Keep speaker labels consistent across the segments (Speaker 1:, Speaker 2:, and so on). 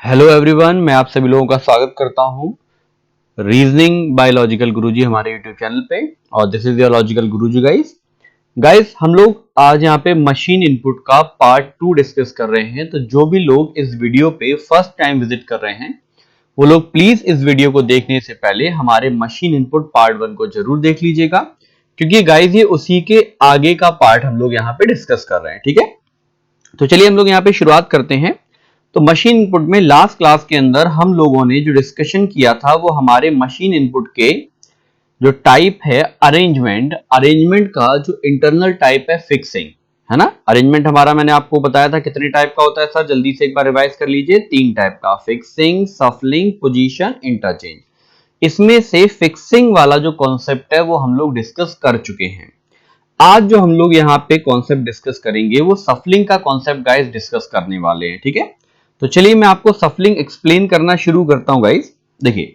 Speaker 1: Hello everyone, मैं आप सभी लोगों का स्वागत करता हूं रीजनिंग बाय लॉजिकल गुरुजी हमारे यूट्यूब चैनल पे। और this is your logical Guruji guys हम लोग आज यहाँ पे मशीन इनपुट का पार्ट 2 डिस्कस कर रहे हैं। तो जो भी लोग इस वीडियो पे फर्स्ट टाइम विजिट कर रहे हैं वो लोग प्लीज इस वीडियो को देखने से पहले हमारे मशीन इनपुट पार्ट 1 को जरूर देख लीजिएगा, क्योंकि गाइस ये उसी के आगे का पार्ट हम लोग यहाँ पे डिस्कस कर रहे हैं। ठीक है, तो चलिए हम लोग यहाँ पे शुरुआत करते हैं। तो मशीन इनपुट में लास्ट क्लास के अंदर हम लोगों ने जो डिस्कशन किया था वो हमारे मशीन इनपुट के जो टाइप है अरेंजमेंट का जो इंटरनल टाइप है फिक्सिंग, है ना। अरेंजमेंट हमारा मैंने आपको बताया था कितने टाइप का होता है सर, जल्दी से एक बार रिवाइज कर लीजिए। 3 टाइप का, फिक्सिंग, सफलिंग, पोजीशन, इंटरचेंज। इसमें से फिक्सिंग वाला जो कॉन्सेप्ट है वो हम लोग डिस्कस कर चुके हैं। आज जो हम लोग यहाँ पे कॉन्सेप्ट डिस्कस करेंगे वो सफलिंग का कॉन्सेप्ट गाइस डिस्कस करने वाले हैं। ठीक है, तो चलिए मैं आपको सफलिंग एक्सप्लेन करना शुरू करता हूं गाइस। देखिए,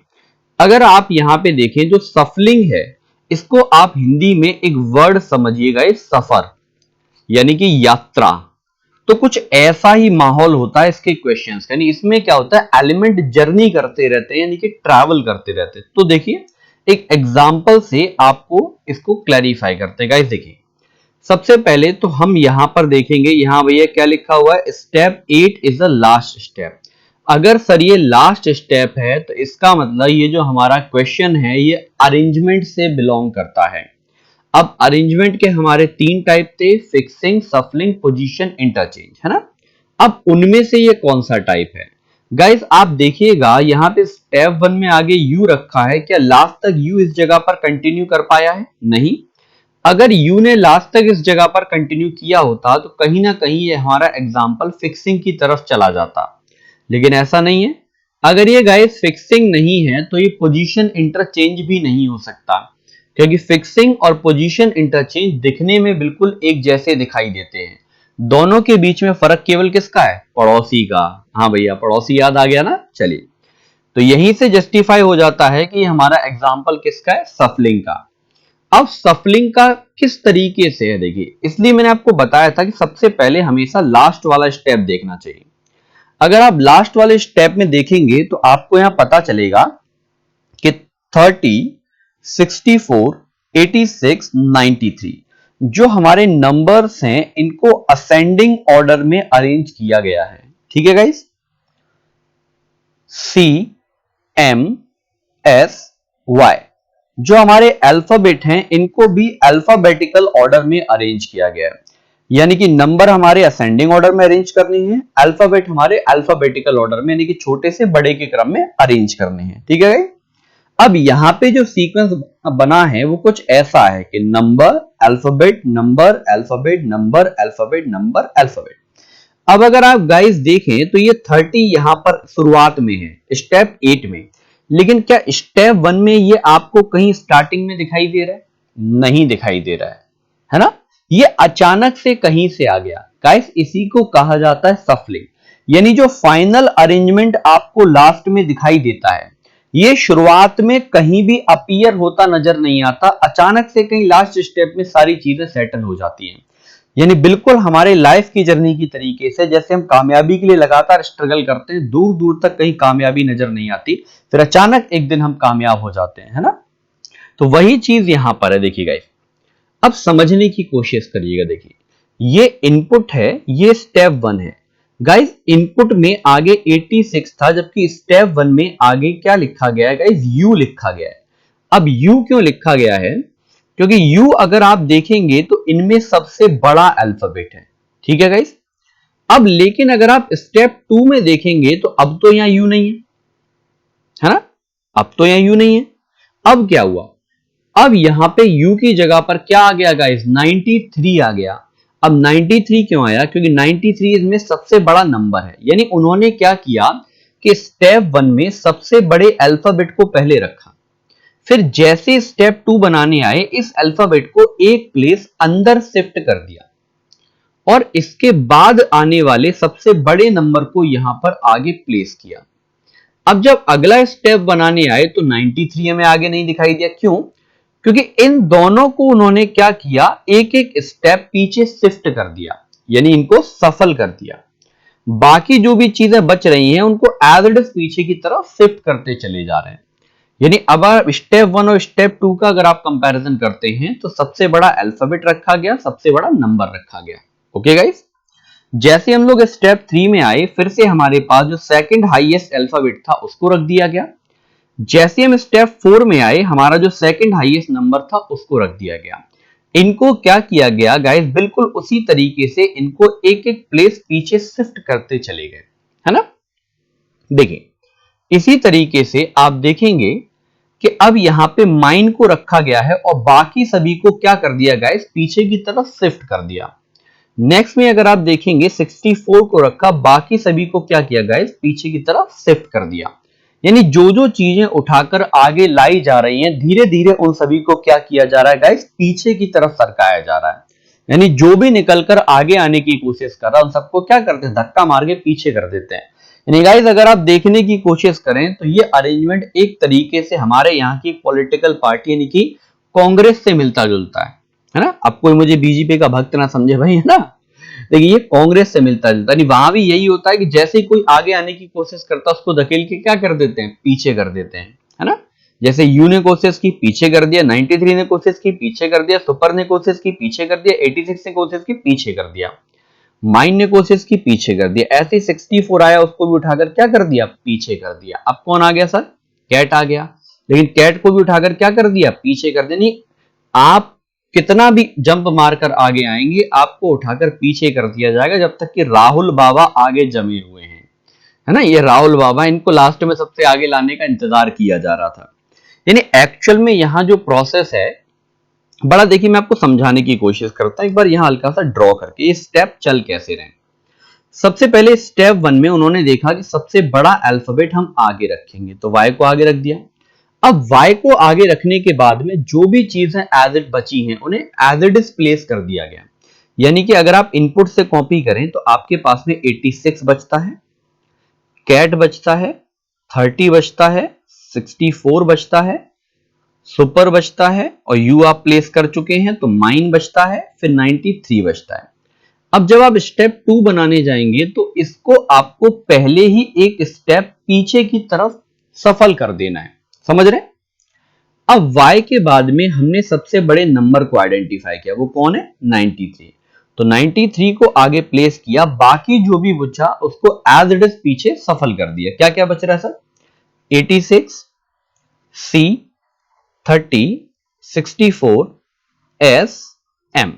Speaker 1: अगर आप यहां पे देखें जो सफलिंग है इसको आप हिंदी में एक वर्ड समझिए गाइस, सफर यानी कि यात्रा। तो कुछ ऐसा ही माहौल होता है इसके क्वेश्चंस, यानी इसमें क्या होता है, एलिमेंट जर्नी करते रहते हैं यानी कि ट्रैवल करते रहते हैं। तो देखिए एक एग्जांपल से आपको इसको क्लैरिफाई करते हैं गाइस। देखिए सबसे पहले तो हम यहां पर देखेंगे, यहां भैया क्या लिखा हुआ है, step 8 is the last step. अगर सर ये लास्ट स्टेप है तो इसका मतलब ये जो हमारा क्वेश्चन है ये अरेंजमेंट से बिलोंग करता है। अब अरेंजमेंट के हमारे 3 टाइप थे, फिक्सिंग, सफलिंग, पोजीशन, इंटरचेंज, है ना। अब उनमें से ये कौन सा टाइप है गाइस, आप देखिएगा यहां पे स्टेप 1 में आगे यू रखा है, क्या लास्ट तक यू इस जगह पर कंटिन्यू कर पाया है? नहीं। अगर यू ने लास्ट तक इस जगह पर कंटिन्यू किया होता तो कहीं ना कहीं ये हमारा एग्जाम्पल फिक्सिंग की तरफ चला जाता, लेकिन ऐसा नहीं है। अगर ये गाइस फिक्सिंग नहीं है तो ये पोजीशन इंटरचेंज भी नहीं हो सकता, क्योंकि फिक्सिंग और पोजीशन इंटरचेंज दिखने में बिल्कुल एक जैसे दिखाई देते हैं। दोनों के बीच में फर्क केवल किसका है, पड़ोसी का। हाँ भैया, पड़ोसी याद आ गया ना। चलिए, तो यहीं से जस्टिफाई हो जाता है कि हमारा एग्जाम्पल किसका है, सफलिंग का। अब सफलिंग का किस तरीके से है देखिए, इसलिए मैंने आपको बताया था कि सबसे पहले हमेशा लास्ट वाला स्टेप देखना चाहिए। अगर आप लास्ट वाले स्टेप में देखेंगे तो आपको यहां पता चलेगा कि 30, 64, 86, 93 जो हमारे नंबर्स हैं इनको असेंडिंग ऑर्डर में अरेंज किया गया है। ठीक है गाइस, सी, एम, एस, वाई जो हमारे अल्फाबेट हैं इनको भी अल्फाबेटिकल ऑर्डर में अरेंज किया गया है, यानी कि नंबर हमारे असेंडिंग ऑर्डर में अरेंज करने हैं, अल्फाबेट हमारे अल्फाबेटिकल ऑर्डर में यानी कि छोटे से बड़े के क्रम में अरेंज करने हैं। ठीक है। अब यहां पे जो सीक्वेंस बना है वो कुछ ऐसा है कि number, alphabet, number, alphabet, number, alphabet, number, alphabet. अब अगर आप गाइस देखें तो ये 30 यहां पर शुरुआत में है, स्टेप 8 में, लेकिन क्या स्टेप 1 में ये आपको कहीं स्टार्टिंग में दिखाई दे रहा है? नहीं दिखाई दे रहा है ना। ये अचानक से कहीं से आ गया गाइस, इसी को कहा जाता है सफलिंग। यानी जो फाइनल अरेंजमेंट आपको लास्ट में दिखाई देता है ये शुरुआत में कहीं भी अपीयर होता नजर नहीं आता, अचानक से कहीं लास्ट स्टेप में सारी चीजें सेटल हो जाती हैं। यानी बिल्कुल हमारे लाइफ की जर्नी की तरीके से, जैसे हम कामयाबी के लिए लगातार स्ट्रगल करते हैं, दूर दूर तक कहीं कामयाबी नजर नहीं आती, फिर अचानक एक दिन हम कामयाब हो जाते हैं, है ना। तो वही चीज यहां पर है। देखिए गाइस, अब समझने की कोशिश करिएगा। देखिए ये इनपुट है, ये स्टेप 1 है गाइस। इनपुट में आगे 86 था, जबकि स्टेप 1 में आगे क्या लिखा गया है गाइस, यू लिखा गया है। अब यू क्यों लिखा गया है, क्योंकि यू अगर आप देखेंगे तो इनमें सबसे बड़ा अल्फाबेट है। ठीक है गाइस। अब लेकिन अगर आप स्टेप 2 में देखेंगे तो अब तो यहां यू नहीं है ना, अब तो यहां यू नहीं है। अब क्या हुआ, अब यहां पे u की जगह पर क्या आ गया गाइस, 93 आ गया। अब 93 क्यों आया, क्योंकि 93 इसमें सबसे बड़ा नंबर है। यानी उन्होंने क्या किया कि स्टेप 1 में सबसे बड़े अल्फाबेट को पहले रखा, फिर जैसे स्टेप 2 बनाने आए इस अल्फाबेट को एक प्लेस अंदर शिफ्ट कर दिया और इसके बाद आने वाले सबसे बड़े नंबर को यहां पर आगे प्लेस किया। अब जब अगला स्टेप बनाने आए तो 93 हमें आगे नहीं दिखाई दिया। क्यों? क्योंकि इन दोनों को उन्होंने क्या किया, एक एक स्टेप पीछे शिफ्ट कर दिया, यानी इनको सफल कर दिया। बाकी जो भी चीजें बच रही हैं उनको एज इट इज पीछे की तरफ शिफ्ट करते चले जा रहे हैं। यानी अब स्टेप 1 और स्टेप 2 का अगर आप कंपैरिजन करते हैं तो सबसे बड़ा अल्फाबेट रखा गया, सबसे बड़ा नंबर रखा गया। ओके गाइस, जैसे हम लोग स्टेप 3 में आए, फिर से हमारे पास जो सेकंड हाईएस्ट अल्फाबेट था उसको रख दिया गया। जैसे हम स्टेप 4 में आए, हमारा जो सेकंड हाईएस्ट नंबर था उसको रख दिया गया। इनको क्या किया गया गाइस, बिल्कुल उसी तरीके से इनको एक एक प्लेस पीछे शिफ्ट करते चले गए, है ना। देखिए, इसी तरीके से आप देखेंगे कि अब यहां पे माइन को रखा गया है और बाकी सभी को क्या कर दिया गाइस, पीछे की तरफ शिफ्ट कर दिया। नेक्स्ट में अगर आप देखेंगे 64 को रखा, बाकी सभी को क्या किया गाइस, पीछे की तरफ शिफ्ट कर दिया। यानी जो जो चीजें उठाकर आगे लाई जा रही हैं, धीरे धीरे उन सभी को क्या किया जा रहा है गाइस, पीछे की तरफ सरकाया जा रहा है। यानी जो भी निकलकर आगे आने की कोशिश कर रहा है उन सबको क्या करते हैं, धक्का मार के पीछे कर देते हैं। यानी गाइस अगर आप देखने की कोशिश करें तो ये अरेंजमेंट एक तरीके से हमारे यहाँ की पॉलिटिकल पार्टी यानी कि कांग्रेस से मिलता जुलता है ना। अब कोई मुझे बीजेपी का भक्त ना समझे भाई, है ना। देखिए ये कांग्रेस से मिलता जुलता है, वहां भी यही होता है कि जैसे ही कोई आगे आने की कोशिश करता है उसको धकेल के क्या कर देते हैं, पीछे कर देते हैं, है ना। जैसे यू ने कोशिश की, पीछे कर दिया, 93 ने कोशिश की, पीछे कर दिया, सुपर ने कोशिश की, पीछे कर दिया, 86 ने कोशिश की, पीछे कर दिया, माइन ने कोशिश की, पीछे कर दिया। ऐसे 64 आया, उसको भी उठाकर क्या कर दिया, पीछे कर दिया। अब कौन आ गया सर, कैट आ गया, लेकिन कैट को भी उठाकर क्या कर दिया, पीछे कर दिया। नहीं, आप कितना भी जंप मारकर आगे आएंगे आपको उठाकर पीछे कर दिया जाएगा, जब तक कि राहुल बाबा आगे जमे हुए हैं, है ना। ये राहुल बाबा, इनको लास्ट में सबसे आगे लाने का इंतजार किया जा रहा था। यानी एक्चुअल में यहां जो प्रोसेस है बड़ा, देखिए मैं आपको समझाने की कोशिश करता हूं एक बार यहां हल्का सा ड्रॉ करके, ये स्टेप चल कैसे रहे। सबसे पहले स्टेप 1 में उन्होंने देखा कि सबसे बड़ा अल्फाबेट हम आगे रखेंगे, तो y को आगे रख दिया। अब y को आगे रखने के बाद में जो भी चीजें एज इट बची हैं उन्हें एज इट इज प्लेस कर दिया गया। यानी कि अगर आप इनपुट से कॉपी करें तो आपके पास में 86 बचता है, कैट बचता है, 30 बचता है, 64 बचता है, सुपर बचता है और यू आप प्लेस कर चुके हैं तो माइन बचता है, फिर 93 बचता है। अब जब आप स्टेप 2 बनाने जाएंगे तो इसको आपको पहले ही एक स्टेप पीछे की तरफ सफल कर देना है, समझ रहे। अब y के बाद में हमने सबसे बड़े नंबर को आइडेंटिफाई किया, वो कौन है, 93। तो 93 को आगे प्लेस किया, बाकी जो भी बचा उसको एज इट इज पीछे सफल कर दिया। क्या क्या बच रहा है सर, 86, C, 30, 64, S, M।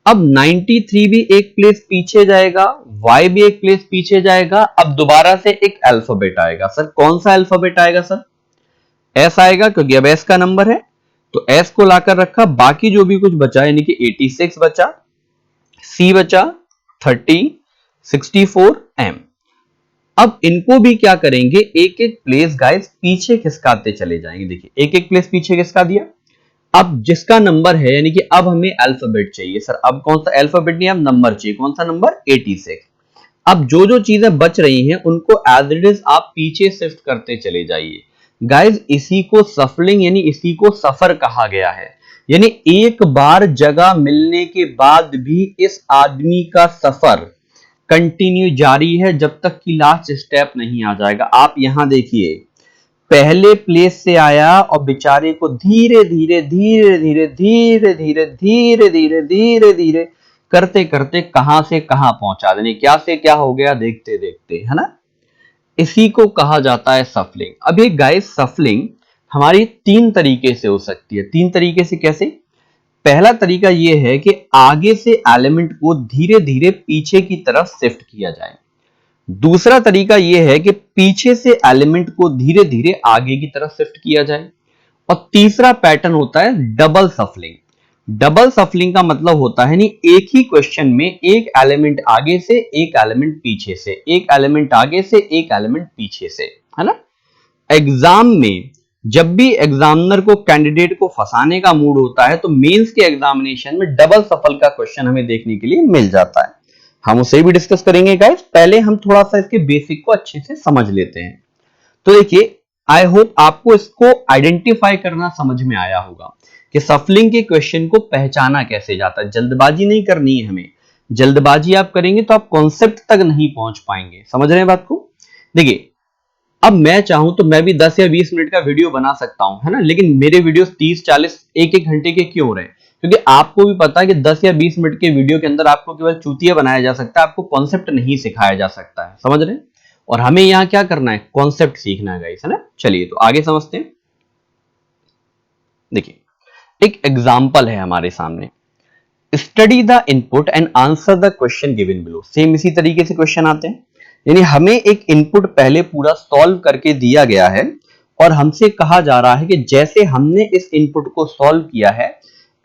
Speaker 1: अब 93 भी एक प्लेस पीछे जाएगा, y भी एक प्लेस पीछे जाएगा। अब दोबारा से एक अल्फाबेट आएगा, सर कौन सा अल्फाबेट आएगा, सर S आएगा, क्योंकि अब S का नंबर है तो S को लाकर रखा। बाकी जो भी कुछ बचा यानी कि 86 बचा, C बचा, 30, 64, M। अब इनको भी क्या करेंगे, एक एक प्लेस गाइस पीछे खिसकाते चले जाएंगे। देखिए एक एक प्लेस पीछे खिसका दिया। अब जिसका नंबर है यानी कि अब हमें अल्फाबेट चाहिए, सर अब कौन सा अल्फाबेट नहीं, अब नंबर चाहिए, कौन सा नंबर, 86। अब जो जो चीजें बच रही हैं उनको एज इट इज आप पीछे शिफ्ट करते चले जाइए। गाइस इसी को सफलिंग यानी इसी को सफर कहा गया है। यानी एक बार जगह मिलने के बाद भी इस आदमी का सफर कंटिन्यू जारी है जब तक कि लास्ट स्टेप नहीं आ जाएगा। आप यहां देखिए, पहले प्लेस से आया और बेचारे को धीरे धीरे धीरे धीरे धीरे धीरे धीरे धीरे धीरे धीरे करते करते कहां से कहां पहुंचा देने, क्या से क्या हो गया देखते देखते, है ना। इसी को कहा जाता है सफलिंग। अब ये गाइस सफलिंग हमारी 3 तरीके से हो सकती है। 3 तरीके से कैसे, पहला तरीका यह है कि आगे से एलिमेंट को धीरे धीरे पीछे की तरफ शिफ्ट किया जाए। दूसरा तरीका यह है कि पीछे से एलिमेंट को धीरे धीरे आगे की तरफ शिफ्ट किया जाए। और तीसरा पैटर्न होता है डबल सफलिंग। डबल सफलिंग का मतलब होता है नहीं, एक ही क्वेश्चन में एक एलिमेंट आगे से, एक एलिमेंट पीछे से, एक एलिमेंट आगे से, एक एलिमेंट पीछे से, है ना। एग्जाम में जब भी एग्जामिनर को कैंडिडेट को फंसाने का मूड होता है तो मेंस के एग्जामिनेशन में डबल सफल का क्वेश्चन हमें देखने के लिए मिल जाता है। हम उसे भी डिस्कस करेंगे गाइस, पहले हम थोड़ा सा इसके बेसिक को अच्छे से समझ लेते हैं। तो देखिए, आई होप आपको इसको आइडेंटिफाई करना समझ में आया होगा कि सफलिंग के क्वेश्चन को पहचाना कैसे जाता है। जल्दबाजी नहीं करनी है हमें, जल्दबाजी आप करेंगे तो आप कॉन्सेप्ट तक नहीं पहुंच पाएंगे, समझ रहे हैं बात को। देखिए अब मैं चाहूं तो मैं भी 10 या 20 मिनट का वीडियो बना सकता हूं, है ना, लेकिन मेरे वीडियोस 30-40 एक घंटे के क्यों हो रहे हैं? क्योंकि आपको भी पता है कि 10 या 20 मिनट के वीडियो के अंदर आपको केवल चूतिया बनाया जा सकता है, आपको कॉन्सेप्ट नहीं सिखाया जा सकता है, समझ रहे हैं? और हमें यहाँ क्या करना है, कॉन्सेप्ट सीखना है गाइस, है ना। चलिए तो आगे समझते हैं। देखिए एक एग्जाम्पल है हमारे सामने, study the input and answer the question given below. Same इसी तरीके से क्वेश्चन आते हैं, यानी हमें एक इनपुट पहले पूरा सॉल्व करके दिया गया है और हमसे कहा जा रहा है कि जैसे हमने इस इनपुट को सॉल्व किया है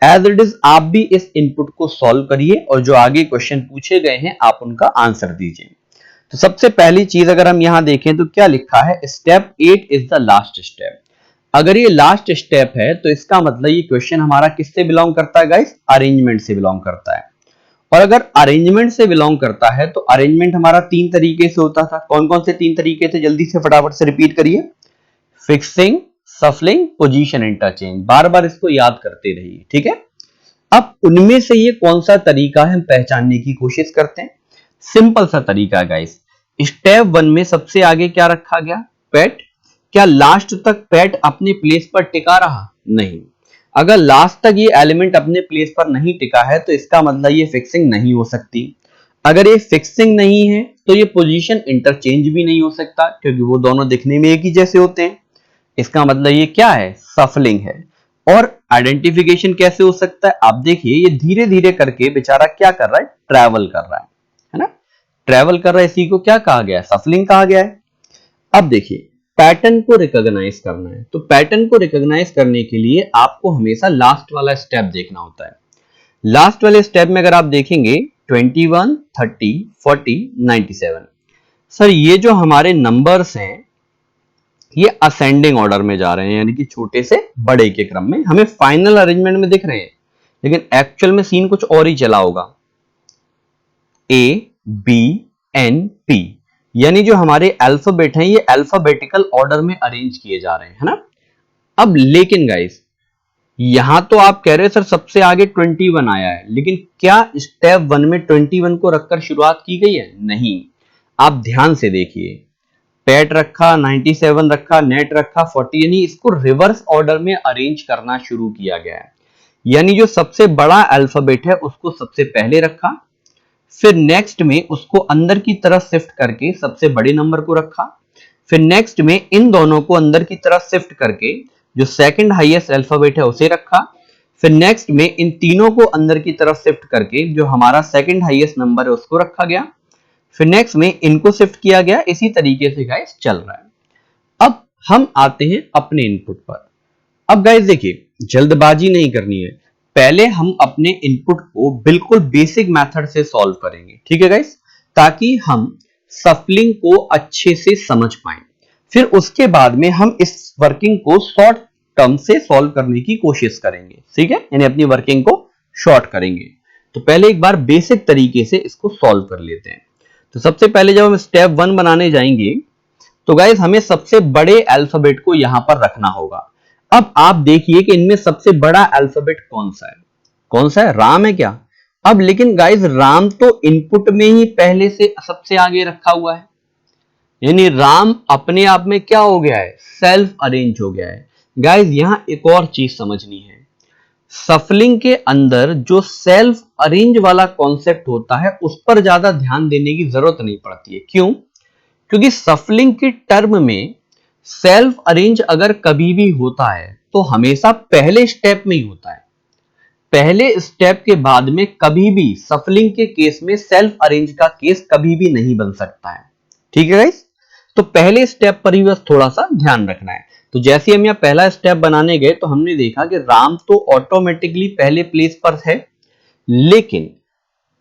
Speaker 1: एज इट इज आप भी इस इनपुट को सॉल्व करिए और जो आगे क्वेश्चन पूछे गए हैं आप उनका आंसर दीजिए। तो सबसे पहली चीज अगर हम यहां देखें तो क्या लिखा है, step 8 is the last step. अगर ये लास्ट स्टेप है तो इसका मतलब ये क्वेश्चन हमारा किससे बिलोंग करता है गाइस, अरेंजमेंट से बिलोंग करता है। और अगर अरेंजमेंट से बिलोंग करता है तो अरेंजमेंट हमारा 3 तरीके से होता था। कौन कौन से 3 तरीके थे, जल्दी से फटाफट से रिपीट करिए। फिक्सिंग, सफलिंग, पोजीशन इंटरचेंज, बार बार इसको याद करते रहिए, ठीक है। अब उनमें से ये कौन सा तरीका है हम पहचानने की कोशिश करते हैं। सिंपल सा तरीका गाइस, स्टेप 1 में सबसे आगे क्या रखा गया, पैट। क्या लास्ट तक पैट अपने प्लेस पर टिका रहा, नहीं। अगर लास्ट तक ये एलिमेंट अपने प्लेस पर नहीं टिका है तो इसका मतलब ये फिक्सिंग नहीं हो सकती। अगर ये फिक्सिंग नहीं है तो ये पोजीशन इंटरचेंज भी नहीं हो सकता क्योंकि वो दोनों दिखने में एक ही जैसे होते हैं। इसका मतलब ये क्या है, सफलिंग है। और आइडेंटिफिकेशन कैसे हो सकता है, आप देखिए ये धीरे धीरे करके बेचारा क्या कर रहा है, ट्रैवल कर रहा है ना। ट्रैवल कर रहा है, इसी को क्या कहा गया है, सफलिंग कहा गया है। अब देखिए पैटर्न को रिकॉग्नाइज करना है, तो पैटर्न को रिकॉग्नाइज करने के लिए आपको हमेशा लास्ट वाला स्टेप देखना होता है। लास्ट वाले स्टेप में अगर आप देखेंगे 21, 30, 40, 97, सर ये जो हमारे नंबर्स हैं ये असेंडिंग ऑर्डर में जा रहे हैं, यानी कि छोटे से बड़े के क्रम में हमें फाइनल अरेंजमेंट में दिख रहे हैं, लेकिन एक्चुअल में सीन कुछ और ही चला होगा। ए बी एन पी, यानी जो हमारे अल्फाबेट हैं ये अल्फाबेटिकल ऑर्डर में अरेंज किए जा रहे हैं, है ना। अब लेकिन गाइस यहां तो आप कह रहे हैं सर सबसे आगे 21 आया है, लेकिन क्या स्टेप 1 में 21 को रखकर शुरुआत की गई है, नहीं। आप ध्यान से देखिए, पैट रखा, 97 रखा, नेट रखा, 40, यानी इसको रिवर्स ऑर्डर में अरेंज करना शुरू किया गया है। यानी जो सबसे बड़ा अल्फाबेट है उसको सबसे पहले रखा, फिर नेक्स्ट में उसको अंदर की तरफ शिफ्ट करके सबसे बड़े नंबर को रखा, फिर नेक्स्ट में इन दोनों को अंदर की तरफ शिफ्ट करके जो सेकंड हाईएस्ट अल्फाबेट है उसे रखा, फिर नेक्स्ट में इन तीनों को अंदर की तरफ शिफ्ट करके जो हमारा सेकंड हाईएस्ट नंबर है उसको रखा गया, फिर नेक्स्ट में इनको शिफ्ट किया गया। इसी तरीके से गाइस चल रहा है। अब हम आते हैं अपने इनपुट पर। अब गाइस देखिए जल्दबाजी नहीं करनी है, पहले हम अपने इनपुट को बिल्कुल बेसिक मेथड से सॉल्व करेंगे, ठीक है गाइस, ताकि हम सफलिंग को अच्छे से समझ पाएं। फिर उसके बाद में हम इस वर्किंग को शॉर्ट टर्म से सॉल्व करने की कोशिश करेंगे, ठीक है, यानी अपनी वर्किंग को शॉर्ट करेंगे। तो पहले एक बार बेसिक तरीके से इसको सॉल्व कर लेते हैं। तो सबसे पहले जब हम स्टेप 1 बनाने जाएंगे तो गाइस हमें सबसे बड़े अल्फाबेट को यहां पर रखना होगा। अब आप देखिए कि इनमें सबसे बड़ा अल्फाबेट कौन सा है, कौन सा है, राम है क्या। अब लेकिन गाइस राम तो इनपुट में ही पहले से सबसे आगे रखा हुआ है, यानी राम अपने आप में क्या हो गया है, सेल्फ अरेंज हो गया है। गाइस यहां एक और चीज समझनी है, सफलिंग के अंदर जो सेल्फ अरेंज वाला कॉन्सेप्ट होता है उस पर ज्यादा ध्यान देने की जरूरत नहीं पड़ती है। क्यों, क्योंकि सफलिंग के टर्म में सेल्फ अरेंज अगर कभी भी होता है तो हमेशा पहले स्टेप में ही होता है। पहले स्टेप के बाद में कभी भी सफलिंग के केस में सेल्फ अरेंज का केस कभी भी नहीं बन सकता है, ठीक है गाइस। तो पहले स्टेप पर ही बस थोड़ा सा ध्यान रखना है। तो जैसे हम यहाँ पहला स्टेप बनाने गए तो हमने देखा कि राम तो ऑटोमेटिकली पहले प्लेस पर है, लेकिन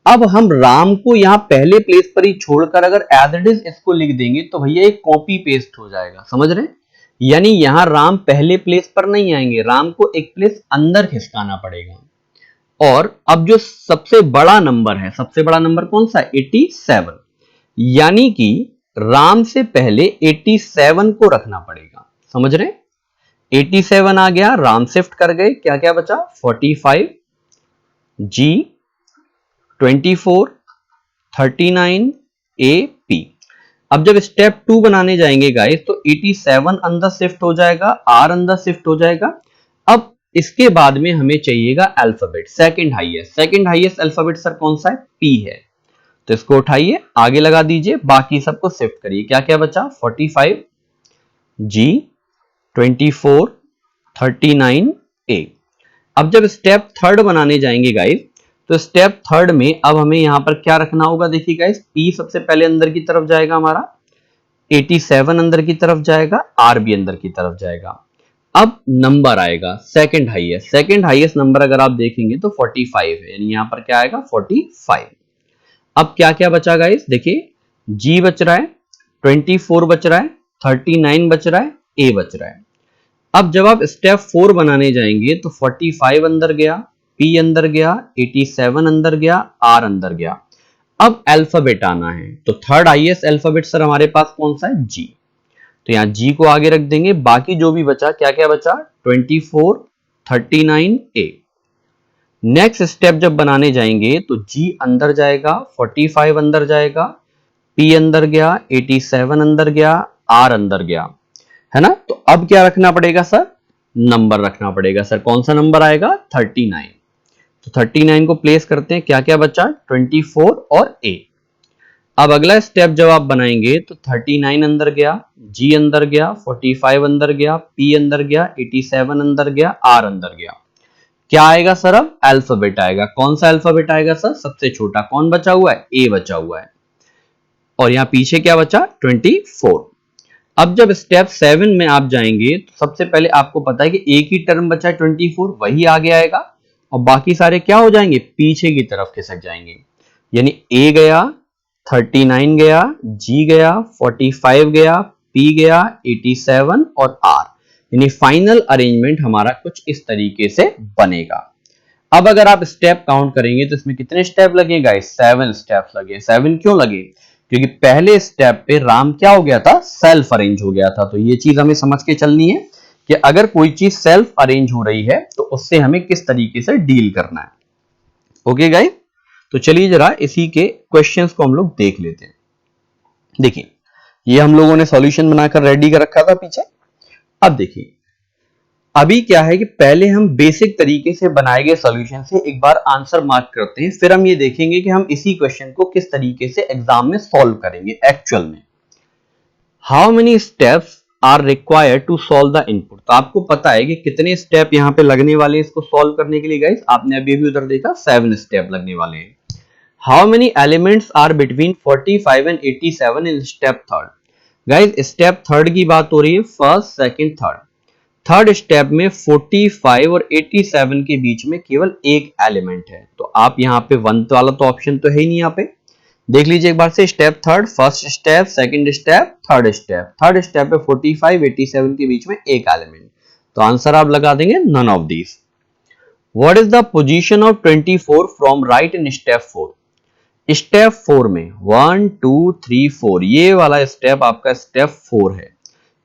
Speaker 1: अब हम राम को यहां पहले प्लेस पर ही छोड़कर अगर एज इट इज इसको लिख देंगे तो भैया एक कॉपी पेस्ट हो जाएगा, समझ रहे हैं। यानी यहां राम पहले प्लेस पर नहीं आएंगे, राम को एक प्लेस अंदर खिसकाना पड़ेगा। और अब जो सबसे बड़ा नंबर है, सबसे बड़ा नंबर कौन सा, 87, यानी कि राम से पहले 87 को रखना पड़ेगा, समझ रहे। 87 आ गया, राम शिफ्ट कर गए, क्या क्या बचा, 45, जी, 24, 39, ए, पी। अब जब स्टेप 2 बनाने जाएंगे गाइस तो 87 अंदर शिफ्ट हो जाएगा, R अंदर शिफ्ट हो जाएगा। अब इसके बाद में हमें चाहिएगा alphabet, second highest alphabet sir कौन सा है? P है। तो इसको उठाइए, आगे लगा दीजिए, बाकी सबको शिफ्ट करिए। क्या क्या बचा? 45 G, 24, 39 A। अब जब स्टेप थर्ड बनाने जाएंगे गाइस तो स्टेप थर्ड में अब हमें यहां पर क्या रखना होगा? देखिए गाइस, P सबसे पहले अंदर की तरफ जाएगा हमारा, 87 अंदर की तरफ जाएगा, R भी अंदर की तरफ जाएगा। अब नंबर आएगा सेकंड हाईएस्ट नंबर अगर आप देखेंगे तो 45 है, यानी यहां पर क्या आएगा? 45। अब क्या क्या बचा गाइस? देखिए, G बच रहा है, 24 बच रहा है, 39 बच रहा है, A बच रहा है। अब जब आप स्टेप 4 बनाने जाएंगे तो 45 अंदर गया, P अंदर गया, 87 अंदर गया, R अंदर गया। अब अल्फाबेट आना है, तो थर्ड हाईएस्ट अल्फाबेट सर हमारे पास कौन सा है? G। तो यहां G को आगे रख देंगे, बाकी जो भी बचा, क्या क्या बचा? 24, 39 A। नेक्स्ट स्टेप जब बनाने जाएंगे तो G अंदर जाएगा, 45 अंदर जाएगा, P अंदर गया, 87 अंदर गया, R अंदर गया, है ना। तो अब क्या रखना पड़ेगा सर? नंबर रखना पड़ेगा सर। कौन सा नंबर आएगा? 39। तो 39 को प्लेस करते हैं। क्या क्या बचा? 24 और A। अब अगला स्टेप जब आप बनाएंगे तो 39 अंदर गया, G अंदर गया, 45 अंदर गया, P अंदर गया, 87 अंदर गया, R अंदर गया। क्या आएगा सर? अब अल्फाबेट आएगा। कौन सा अल्फाबेट आएगा सर? सबसे छोटा। कौन बचा हुआ है? A बचा हुआ है। और यहां पीछे क्या बचा? 24। अब जब स्टेप 7 में आप जाएंगे तो सबसे पहले आपको पता है कि एक ही टर्म बचा है 24, वही आगे आएगा और बाकी सारे क्या हो जाएंगे? पीछे की तरफ खिसक जाएंगे। यानी A गया, 39 गया, G गया, 45 गया, P गया, 87 और R। यानी फाइनल अरेंजमेंट हमारा कुछ इस तरीके से बनेगा। अब अगर आप स्टेप काउंट करेंगे तो इसमें कितने स्टेप लगे गाइस? 7 स्टेप्स लगे। 7 क्यों लगे? क्योंकि पहले स्टेप पे राम क्या हो गया था? सेल्फ अरेंज हो गया था। तो ये चीज हमें समझ के चलनी है कि अगर कोई चीज सेल्फ अरेंज हो रही है तो उससे हमें किस तरीके से डील करना है। ओके गाइस, तो चलिए जरा इसी के क्वेश्चंस को हम लोग देख लेते हैं। देखिए, ये हम लोगों ने सॉल्यूशन बनाकर रेडी कर रखा था पीछे। अब देखिए, अभी क्या है कि पहले हम बेसिक तरीके से बनाए गए सॉल्यूशन से एक बार आंसर मार्क करते हैं, फिर हम ये देखेंगे कि हम इसी क्वेश्चन को किस तरीके से एग्जाम में सॉल्व करेंगे एक्चुअल में। How many steps are required to solve the input. तो आपको पता है कि कितने स्टेप यहाँ पे लगने वाले हैं इसको सॉल्व करने के लिए गाइस। आपने अभी भी उधर देखा 7 स्टेप लगने वाले हैं। How many elements are between 45 and 87 in step third. Guys step third की बात हो रही है, first second third. Third step में 45 और 87 के बीच में केवल एक एलिमेंट है। तो आप यहाँ पे 1 वाला तो ऑप्शन तो है ही नहीं। यहाँ पे देख लीजिए एक बार से, step third, first step, second step, third step. Third step पे 45 87 के बीच में एक एलिमेंट, तो आंसर आप लगा देंगे none of these. What is the position of 24 from right in step 4। Step 4 में 1 2 3 4, ये वाला स्टेप आपका स्टेप 4 है।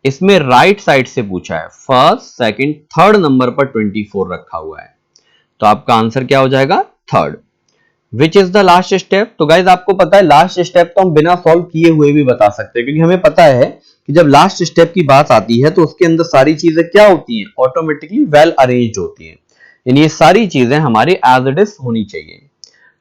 Speaker 1: इसमें राइट साइड से पूछा है, फर्स्ट सेकंड थर्ड नंबर पर 24 रखा हुआ है। तो आपका आंसर क्या हो जाएगा? Third. Which is the last step. तो गाइज आपको पता है लास्ट स्टेप तो हम बिना सॉल्व किए हुए भी बता सकते हैं, क्योंकि हमें पता है कि जब लास्ट स्टेप की बात आती है तो उसके अंदर सारी चीजें क्या होती हैं? ऑटोमेटिकली वेल अरेंज होती हैं। यानी ये सारी चीजें हमारी एज इट इज होनी चाहिए।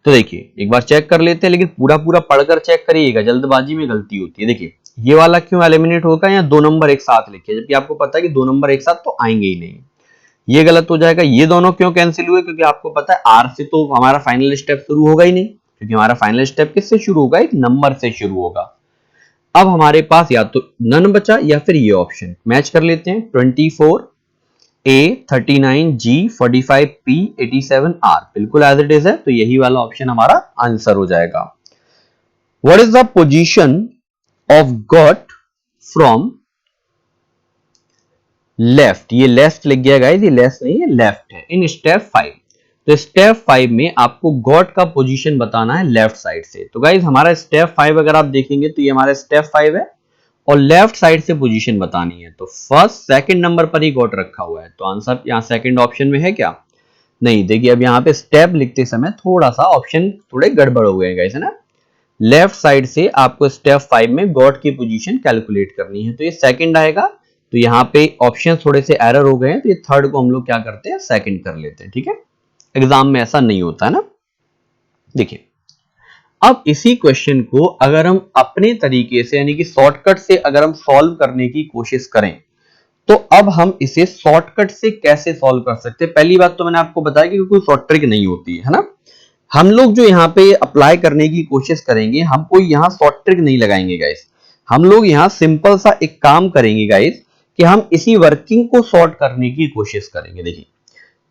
Speaker 1: तो देखिए एक बार चेक कर लेते हैं, लेकिन पूरा पूरा पढ़कर चेक करिएगा, जल्दबाजी में गलती होती है। देखिए ये वाला क्यों एलिमिनेट होगा? या 2 नंबर एक साथ लिखे, जबकि आपको पता है कि 2 नंबर एक साथ तो आएंगे ही नहीं। ये गलत हो जाएगा। ये दोनों क्यों कैंसिल हुए? क्योंकि आपको पता है आर से तो हमारा फाइनल स्टेप शुरू होगा ही नहीं, क्योंकि हमारा फाइनल स्टेप किससे शुरू होगा? एक नंबर से शुरू होगा। अब हमारे पास या तो नन बचा या फिर ये ऑप्शन। मैच कर लेते हैं, 24 A, 39 G, 45 P, 87 R, बिल्कुल एज इट इज है। तो यही वाला ऑप्शन हमारा आंसर हो जाएगा। What is the position of got from left. ये लेफ्ट लिख गया गाइस, ये लेफ्ट नहीं है, लेफ्ट है इन स्टेप 5। तो स्टेप 5 में आपको गॉट का पोजीशन बताना है लेफ्ट साइड से। तो गाइस हमारा स्टेप 5 अगर आप देखेंगे तो ये हमारा स्टेप 5 है और लेफ्ट साइड से पोजीशन बतानी है। तो फर्स्ट सेकंड नंबर पर ही गॉट रखा हुआ है। तो आंसर यहाँ सेकंड ऑप्शन में है क्या? नहीं। देखिए अब यहाँ पे स्टेप लिखते समय थोड़ा सा ऑप्शन थोड़े गड़बड़ हो गए गाइस, है ना। लेफ्ट साइड से आपको स्टेप 5 में गॉड की पोजीशन कैलकुलेट करनी है, तो ये सेकंड आएगा। तो यहाँ पे ऑप्शन थोड़े से एरर हो गए हैं, तो ये थर्ड को हम लोग क्या करते हैं, सेकंड कर लेते हैं। ठीक है, एग्जाम में ऐसा नहीं होता है ना। देखिए, अब इसी क्वेश्चन को अगर हम अपने तरीके से यानी कि शॉर्टकट से अगर हम सॉल्व करने की कोशिश करें, तो अब हम इसे शॉर्टकट से कैसे सॉल्व कर सकते हैं। पहली बात तो मैंने आपको बताया कि कोई शॉर्ट ट्रिक नहीं होती है ना। हम लोग जो यहाँ पे अप्लाई करने की कोशिश करेंगे, हम कोई यहाँ शॉर्ट ट्रिक नहीं लगाएंगे गाइस। हम लोग यहाँ सिंपल सा एक काम करेंगे गाइस कि हम इसी वर्किंग को सॉर्ट करने की कोशिश करेंगे। देखिए,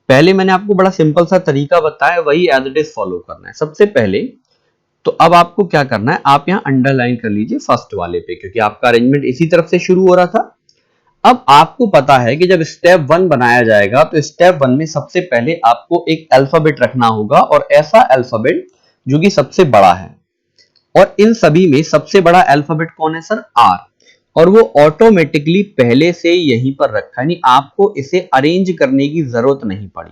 Speaker 1: पहले मैंने आपको बड़ा सिंपल सा तरीका बताया, वही एज इट इज फॉलो करना है सबसे पहले। तो अब आपको क्या करना है, आप यहाँ अंडरलाइन कर लीजिए फर्स्ट वाले पे, क्योंकि आपका अरेंजमेंट इसी तरफ से शुरू हो रहा था। अब आपको पता है कि जब स्टेप 1 बनाया जाएगा तो स्टेप 1 में सबसे पहले आपको एक अल्फाबेट रखना होगा, और ऐसा अल्फाबेट जो कि सबसे बड़ा है। और इन सभी में सबसे बड़ा अल्फाबेट कौन है सर, आर, और वो ऑटोमेटिकली पहले से यहीं पर रखा है, यानी आपको इसे अरेंज करने की जरूरत नहीं पड़ी।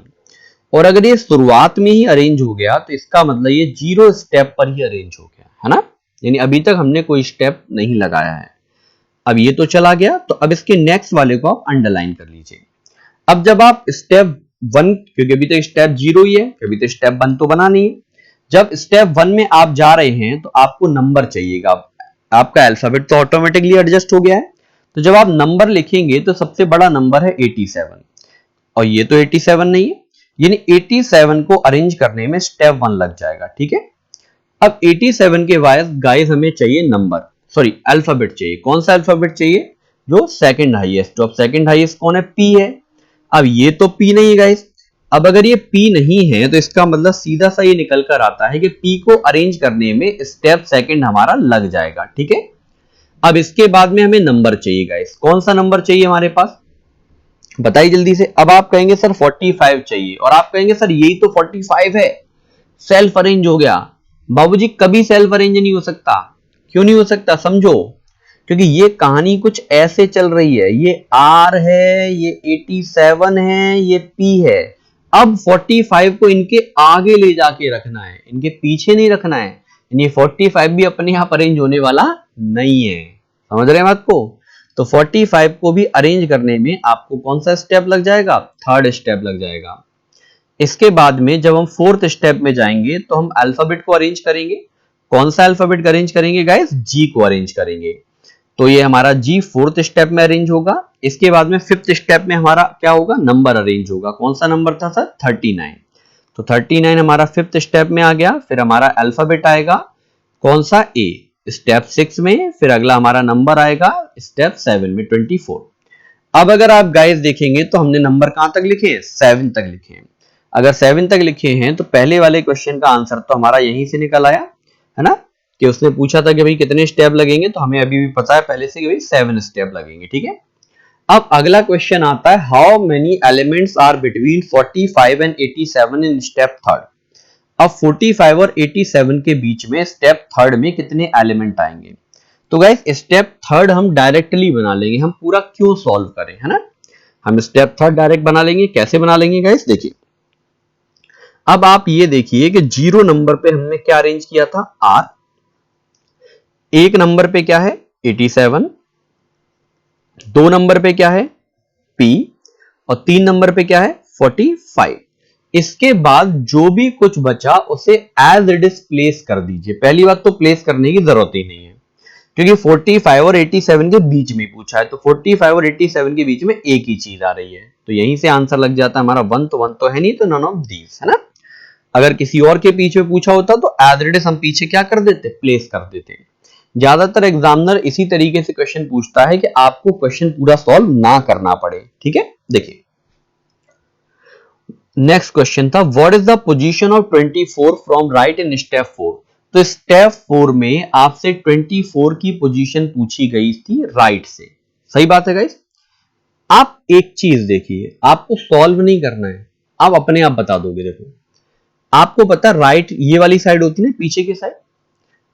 Speaker 1: और अगर ये शुरुआत में ही अरेंज हो गया तो इसका मतलब ये 0 स्टेप पर ही अरेंज हो गया है ना, यानी अभी तक हमने कोई स्टेप नहीं लगाया है। अब ये तो चला गया, तो अब इसके नेक्स्ट वाले को आप अंडरलाइन कर लीजिए। अब जब आप स्टेप 1, क्योंकि अभी तो स्टेप 0 ही है, अभी तो स्टेप 1 तो बना नहीं है, जब स्टेप 1 में आप जा रहे हैं तो आपको नंबर चाहिएगा। आपका अल्फाबेट तो ऑटोमेटिकली एडजस्ट हो गया है, तो जब आप नंबर लिखेंगे तो सबसे बड़ा नंबर है 87, और ये तो 87 नहीं है, यानी 87 को अरेंज करने में स्टेप 1 लग जाएगा। ठीक है, अब 87 के बाद गाइस हमें चाहिए नंबर, सॉरी अल्फाबेट चाहिए। कौन सा अल्फाबेट चाहिए, जो सेकंड हाईएस्ट। तो अब सेकंड हाईएस्ट कौन है, पी है। अब ये तो पी नहीं है गाइस। अब अगर ये पी नहीं है तो इसका मतलब सीधा सा ये निकल कर आता है कि पी को अरेंज करने में स्टेप सेकंड हमारा लग जाएगा। ठीक है, अब इसके बाद में हमें नंबर चाहिए गाइस। कौन सा नंबर चाहिए हमारे पास, बताइए जल्दी से। अब आप कहेंगे सर 45 चाहिए, और आप कहेंगे सर यही तो 45 है, सेल्फ अरेंज हो गया। बाबूजी कभी सेल्फ अरेंज नहीं हो सकता। क्यों नहीं हो सकता, समझो। क्योंकि ये कहानी कुछ ऐसे चल रही है, ये आर है, ये 87 है, ये पी है। अब 45 को इनके आगे ले जाके रखना है, इनके पीछे नहीं रखना है। ये 45 भी अपने आप अरेंज होने वाला नहीं है, समझ रहे हैं बात को। तो 45 को भी अरेंज करने में आपको कौन सा स्टेप लग जाएगा, थर्ड स्टेप लग जाएगा। इसके बाद में जब हम फोर्थ स्टेप में जाएंगे तो हम अल्फाबेट को अरेंज करेंगे। कौन सा अल्फाबेट अरेंज करेंगे गाइस, जी को अरेंज करेंगे। तो ये हमारा जी फोर्थ स्टेप में अरेंज होगा। इसके बाद में फिफ्थ स्टेप में हमारा क्या होगा, नंबर अरेंज होगा। कौन सा नंबर था सर, 39। तो 39 हमारा फिफ्थ स्टेप में आ गया। फिर हमारा अल्फाबेट आएगा कौन सा, ए, स्टेप 6 में। फिर अगला हमारा नंबर आएगा स्टेप 7 में, 24। अब अगर आप गाइस देखेंगे तो हमने नंबर कहां तक लिखे हैं, 7 तक लिखे हैं। अगर 7 तक लिखे हैं तो पहले वाले क्वेश्चन का आंसर तो हमारा यहीं से निकल आया है ना, कि उसने पूछा था कि भाई कितने स्टेप लगेंगे, तो हमें अभी भी पता है पहले से कि भाई 7 स्टेप लगेंगे। ठीक है, अब अगला क्वेश्चन आता है, how many elements are between 45 and 87 in step third. अब 45 और 87 के बीच में स्टेप थर्ड में कितने एलिमेंट आएंगे। तो गाइस स्टेप थर्ड हम डायरेक्टली बना लेंगे, हम पूरा क्यों सॉल्व करें, है ना। हम स्टेप थर्ड डायरेक्ट बना लेंगे। कैसे बना लेंगे गाइस, देखिए। अब आप ये देखिए कि 0 नंबर पे हमने क्या अरेंज किया था, आर। 1 नंबर पे क्या है, 87। 2 नंबर पे क्या है, पी। और 3 नंबर पे क्या है, 45। इसके बाद जो भी कुछ बचा उसे एज इट इज प्लेस कर दीजिए। पहली बात तो प्लेस करने की जरूरत ही नहीं है, क्योंकि 45 और 87 के बीच में पूछा है, तो 45 और 87 के बीच में एक ही चीज आ रही है, तो यहीं से आंसर लग जाता है हमारा। 1 तो है नहीं, तो नन ऑफ दीज, है ना। अगर किसी और के पीछे पूछा होता तो एज इट इज हम पीछे क्या कर देते, प्लेस कर देते। ज्यादातर एग्जामिनर इसी तरीके से क्वेश्चन पूछता है कि आपको क्वेश्चन पूरा सॉल्व ना करना पड़े। ठीक है, देखिए नेक्स्ट क्वेश्चन था, what is the position of 24 from right in step 4। तो स्टेप 4 में आपसे 24 की पोजीशन पूछी गई थी राइट से। सही बात है गाइस। आप एक चीज देखिए, आपको सॉल्व नहीं करना है, आप अपने आप बता दोगे। देखो आपको पता है राइट ये वाली साइड होती है ना, पीछे की साइड,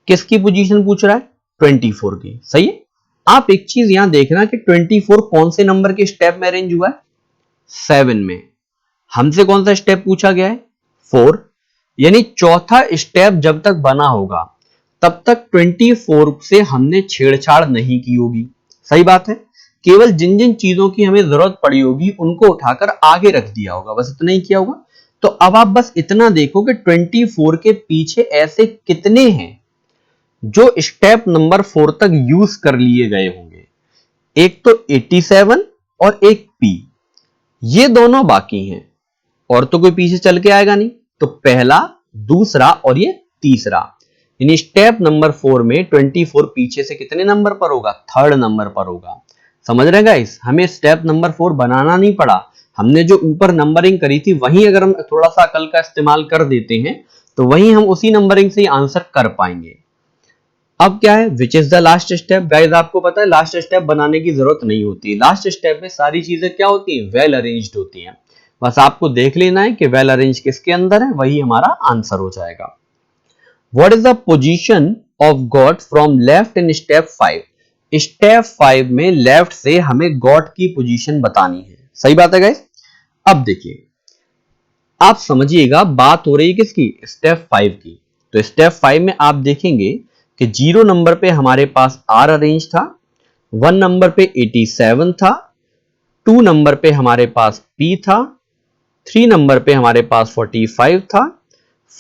Speaker 1: किसकी पोजीशन पूछ रहा है, 24 की। सही है। आप एक चीज यहां देखना कि 24 कौन से नंबर के स्टेप में अरेंज हुआ है, 7 में। हमसे कौन सा स्टेप पूछा गया है, 4। यानी चौथा स्टेप जब तक बना होगा तब तक 24 से हमने छेड़छाड़ नहीं की होगी। सही बात है। केवल जिन जिन चीजों की हमें जरूरत पड़ी होगी उनको उठाकर आगे रख दिया होगा, बस इतना ही किया होगा। तो अब आप बस इतना देखो कि 24 के पीछे ऐसे कितने हैं जो स्टेप नंबर 4 तक यूज कर लिए गए होंगे। एक तो 87 और एक P, ये दोनों बाकी हैं और तो कोई पीछे चल के आएगा नहीं। तो पहला, दूसरा और ये तीसरा, यानी स्टेप नंबर 4 में 24 पीछे से कितने नंबर पर होगा? 3rd नंबर पर होगा। समझ रहे गाइस? हमें स्टेप नंबर 4 बनाना नहीं पड़ा, हमने जो ऊपर नंबरिंग करी थी वही अगर हम थोड़ा सा अकल का इस्तेमाल कर देते हैं तो वही हम उसी नंबरिंग से ही आंसर कर पाएंगे। अब क्या है, which is the last step? Guys आपको पता है लास्ट स्टेप बनाने की जरूरत नहीं होती। लास्ट स्टेप में सारी चीजें क्या होती हैं? वेल अरेंज्ड होती हैं। बस आपको देख लेना है कि वेल अरेंज किसके अंदर है, वही हमारा आंसर हो जाएगा। What is the position of God from left in step 5? Step 5 में लेफ्ट से हमें गॉड की पोजीशन बतानी है। सही बात है गाइस। अब देखिए, आप समझिएगा बात हो रही है किसकी? स्टेप 5 की। तो स्टेप 5 में आप देखेंगे कि 0 नंबर पे हमारे पास R अरेंज था, 1 नंबर पे 87 था, 2 नंबर पे हमारे पास P था, 3 नंबर पे हमारे पास 45 था,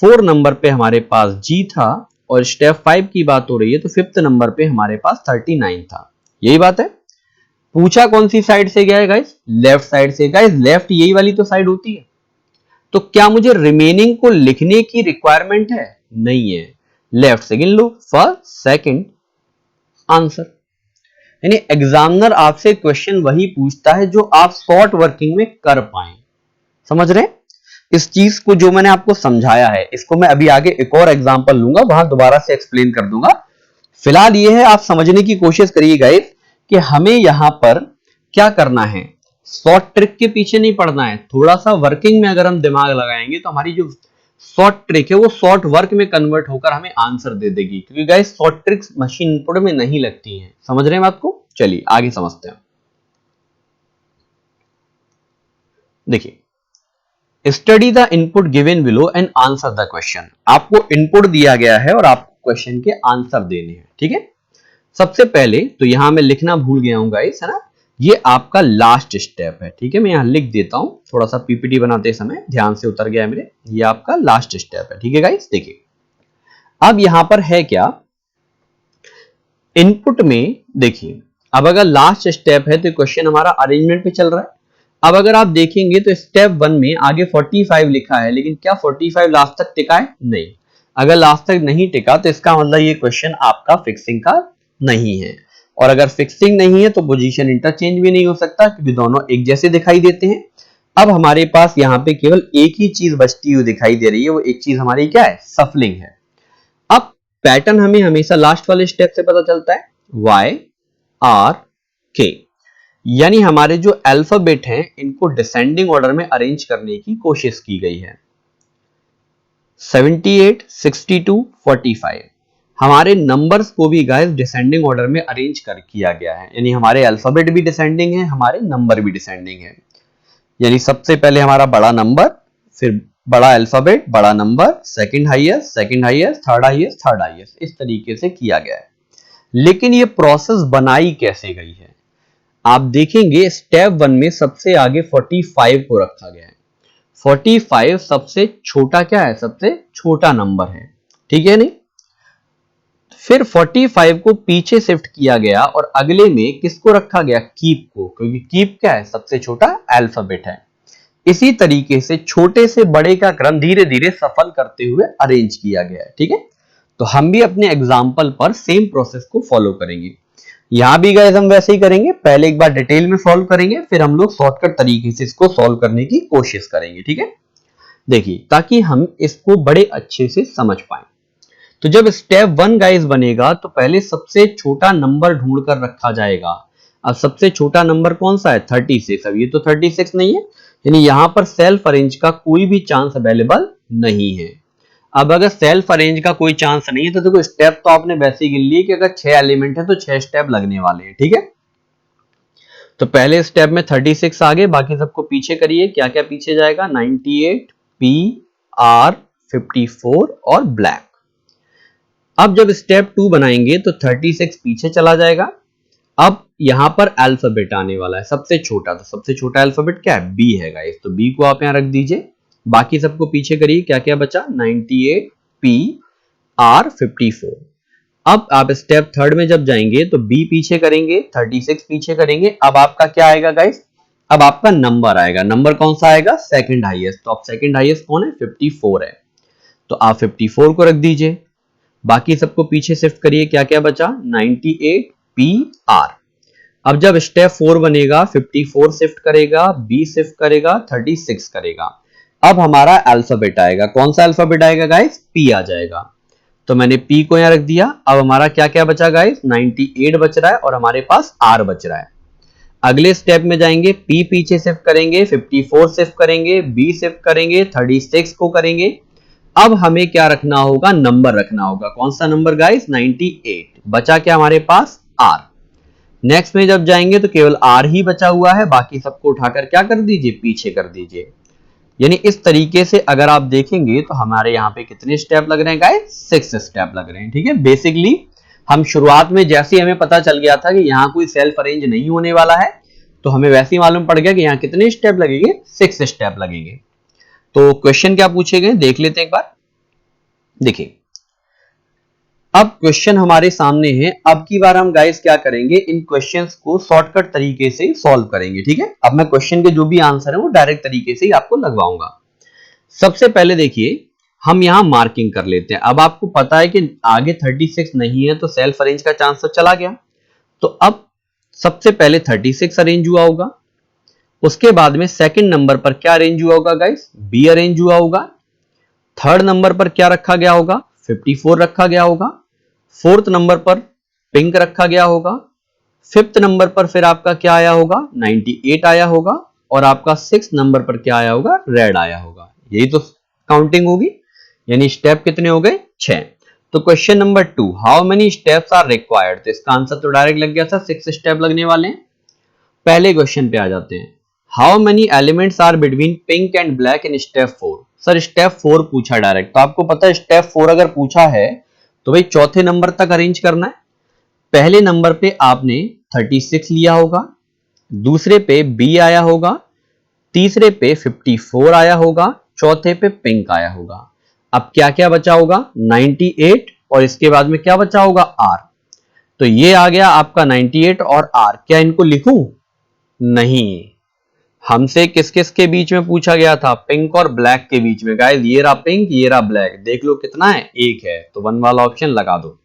Speaker 1: 4 नंबर पे हमारे पास G था और स्टेप 5 की बात हो रही है तो 5th नंबर पे हमारे पास 39 था। यही बात है। पूछा कौन सी साइड से गया है गाइस? लेफ्ट साइड से। गाइस लेफ्ट यही वाली तो साइड होती है। तो क्या मुझे रिमेनिंग को लिखने की रिक्वायरमेंट है? नहीं है। लेफ्ट से गिन लो, फर्स्ट, सेकंड, आंसर। यानी एग्जामिनर आपसे क्वेश्चन वही पूछता है जो आप शॉर्ट वर्किंग में कर पाए। समझ रहे हैं? इस चीज को जो मैंने आपको समझाया है इसको मैं अभी आगे एक और एग्जांपल लूंगा, वहां दोबारा से एक्सप्लेन कर दूंगा। फिलहाल ये है, आप समझने की कोशिश करिए गाइस कि हमें यहां पर क्या करना है। शॉर्ट ट्रिक के पीछे नहीं पड़ना है, थोड़ा सा वर्किंग में अगर हम दिमाग लगाएंगे तो हमारी जो शॉर्ट ट्रिक है वो शॉर्ट वर्क में कन्वर्ट होकर हमें आंसर दे देगी। क्योंकि guys short tricks machine input में नहीं लगती हैं। समझ रहे हैं बात को? चलिए आगे समझते हैं। देखिए, study the input given below and answer the question. आपको इनपुट दिया गया है और आपको क्वेश्चन के आंसर देने हैं। ठीक है, सबसे पहले तो यहां मैं लिखना भूल गया हूं गाइस, है ना, ये आपका लास्ट स्टेप है। ठीक है, मैं यहां लिख देता हूं, थोड़ा सा पीपीटी बनाते समय ध्यान से उतर गया मेरे, ये आपका लास्ट स्टेप है। ठीक है गाइस, देखिए अब यहां पर है क्या, इनपुट में देखिए, अब अगर लास्ट स्टेप है तो क्वेश्चन हमारा अरेंजमेंट पे चल रहा है। अब अगर आप देखेंगे तो स्टेप 1 में आगे 45 लिखा है, लेकिन क्या 45 लास्ट तक टिका है? नहीं। अगर लास्ट तक नहीं टिका तो इसका मतलब ये क्वेश्चन आपका फिक्सिंग का नहीं है। और अगर फिक्सिंग नहीं है तो पोजीशन इंटरचेंज भी नहीं हो सकता क्योंकि दोनों एक जैसे दिखाई देते हैं। अब हमारे पास यहाँ पे केवल एक ही चीज बचती हुई दिखाई दे रही है, वो एक चीज हमारी क्या है? सफलिंग है। अब पैटर्न हमें हमेशा लास्ट वाले स्टेप से पता चलता है, YRK, यानी हमारे जो अल्फाबेट हैं इनको डिसेंडिंग ऑर्डर में अरेंज करने की कोशिश की गई है। 78, 62, 45 हमारे नंबर्स को भी गाइस डिसेंडिंग ऑर्डर में अरेंज कर किया गया है, यानी हमारे अल्फाबेट भी डिसेंडिंग है, हमारे नंबर भी डिसेंडिंग है। यानी सबसे पहले हमारा बड़ा नंबर, फिर बड़ा अल्फाबेट, बड़ा number, second highest, third highest, third highest, इस तरीके से किया गया है। लेकिन ये प्रोसेस बनाई कैसे गई है? आप देखेंगे स्टेप 1 में सबसे आगे 45 को रखा गया है। 45 सबसे छोटा क्या है? सबसे छोटा नंबर है। ठीक है नहीं? फिर 45 को पीछे शिफ्ट किया गया और अगले में किसको रखा गया? कीप को, क्योंकि कीप क्या है? सबसे छोटा अल्फाबेट है। इसी तरीके से छोटे से बड़े का क्रम धीरे धीरे सफल करते हुए अरेंज किया गया है। ठीक है, तो हम भी अपने एग्जाम्पल पर सेम प्रोसेस को फॉलो करेंगे। यहां भी गाइस हम वैसे ही करेंगे, पहले एक बार डिटेल में सॉल्व करेंगे, फिर हम लोग शॉर्टकट तरीके से इसको सॉल्व करने की कोशिश करेंगे। ठीक है, देखिए ताकि हम इसको बड़े अच्छे से समझ पाए। तो जब स्टेप 1 गाइस बनेगा तो पहले सबसे छोटा नंबर ढूंढ कर रखा जाएगा। अब सबसे छोटा नंबर कौन सा है? 36। अब ये तो 36 नहीं है, यानी यहां पर सेल्फ अरेंज का कोई भी चांस अवेलेबल नहीं है। अब अगर सेल्फ अरेंज का कोई चांस नहीं है तो देखो स्टेप तो आपने वैसे ही गिन लिए कि अगर 6 एलिमेंट है तो 6 स्टेप लगने वाले हैं। ठीक है, तो पहले स्टेप में 36 आगे, बाकी सबको पीछे करिए। क्या क्या पीछे जाएगा? 98, P, R, 54 और ब्लैक। अब जब स्टेप 2 बनाएंगे तो 36 पीछे चला जाएगा। अब यहां पर अल्फाबेट आने वाला है सबसे छोटा, तो सबसे छोटा अल्फाबेट क्या है, बी है गाइस, तो बी को आप यहां रख दीजिए। बाकी सबको पीछे करिए, क्या क्या बचा, 98 पी आर 54। अब आप स्टेप 3 में जब जाएंगे तो बी पीछे करेंगे, 36 पीछे करेंगे। अब आपका क्या आएगा गाइस, अब आपका नंबर आएगा। नंबर कौन सा आएगा, सेकंड हाईएस्ट। तो अब सेकंड हाईएस्ट कौन है, 54 है, तो आप 54 को रख दीजिए। बाकी सबको पीछे शिफ्ट करिए, क्या क्या बचा, 98 पी आर। अब जब स्टेप 4 बनेगा, 54 शिफ्ट करेगा, बी शिफ्ट करेगा, 36 करेगा। अब हमारा अल्फाबेट आएगा, कौन सा अल्फाबेट आएगा गाइस, पी आ जाएगा। तो मैंने पी को यहां रख दिया। अब हमारा क्या क्या बचा गाइस, 98 बच रहा है और हमारे पास आर बच रहा है। अगले स्टेप में जाएंगे, पी पीछे शिफ्ट करेंगे, 54 शिफ्ट करेंगे, बी शिफ्ट करेंगे, 36 को करेंगे। अब हमें क्या रखना होगा, नंबर रखना होगा। कौन सा नंबर गाइस, 98। बचा क्या हमारे पास, आर। नेक्स्ट में जब जाएंगे तो केवल आर ही बचा हुआ है, बाकी सबको उठाकर क्या कर दीजिए, पीछे कर दीजिए। यानी इस तरीके से अगर आप देखेंगे तो हमारे यहाँ पे कितने स्टेप लग रहे हैं गाइस, 6 स्टेप लग रहे हैं। ठीक है, बेसिकली हम शुरुआत में जैसे ही हमें पता चल गया था कि यहाँ कोई सेल्फ अरेंज नहीं होने वाला है, तो हमें वैसे ही मालूम पड़ गया कि यहाँ कितने स्टेप लगेंगे, 6 स्टेप लगेंगे। तो क्वेश्चन क्या पूछे गए देख लेते हैं एक बार। देखिए अब क्वेश्चन हमारे सामने है। अब की बार हम गाइस क्या करेंगे, इन क्वेश्चंस को शॉर्टकट तरीके से सॉल्व करेंगे। ठीक है, अब मैं क्वेश्चन के जो भी आंसर है वो डायरेक्ट तरीके से ही आपको लगवाऊंगा। सबसे पहले देखिए हम यहां मार्किंग कर लेते हैं। अब आपको पता है कि आगे 36 नहीं है तो सेल्फ अरेंज का चांस तो चला गया। तो अब सबसे पहले 36 अरेंज हुआ होगा, उसके बाद में सेकंड नंबर पर क्या अरेंज हुआ होगा गाइस, बी अरेंज हुआ होगा। थर्ड नंबर पर क्या रखा गया होगा, 54 रखा गया होगा। फोर्थ नंबर पर पिंक रखा गया होगा। फिफ्थ नंबर पर फिर आपका क्या आया होगा, 98 आया होगा। और आपका सिक्स नंबर पर क्या आया होगा, रेड आया होगा। यही तो काउंटिंग होगी, यानी स्टेप कितने हो गए, 6। तो question number 2, how many steps are required, तो इसका आंसर तो डायरेक्ट लग गया था, 6 स्टेप लगने वाले हैं। पहले क्वेश्चन पे आ जाते हैं, how many elements are between pink and black in step 4। Sir step 4 पूछा डायरेक्ट, तो आपको पता है स्टेप 4 अगर पूछा है तो भाई चौथे नंबर तक अरेंज करना है। पहले नंबर पे आपने 36 लिया होगा, दूसरे पे बी आया होगा, तीसरे पे 54 आया होगा, चौथे पे पिंक आया होगा। अब क्या क्या बचा होगा, 98 और इसके बाद में क्या बचा होगा, आर। तो ये आ गया आपका 98 और आर। क्या इनको लिखूं, नहीं, हमसे किस किस के बीच में पूछा गया था, पिंक और ब्लैक के बीच में। गाइस ये रहा पिंक, ये रहा ब्लैक, देख लो कितना है, एक है, तो 1 वाला ऑप्शन लगा दो।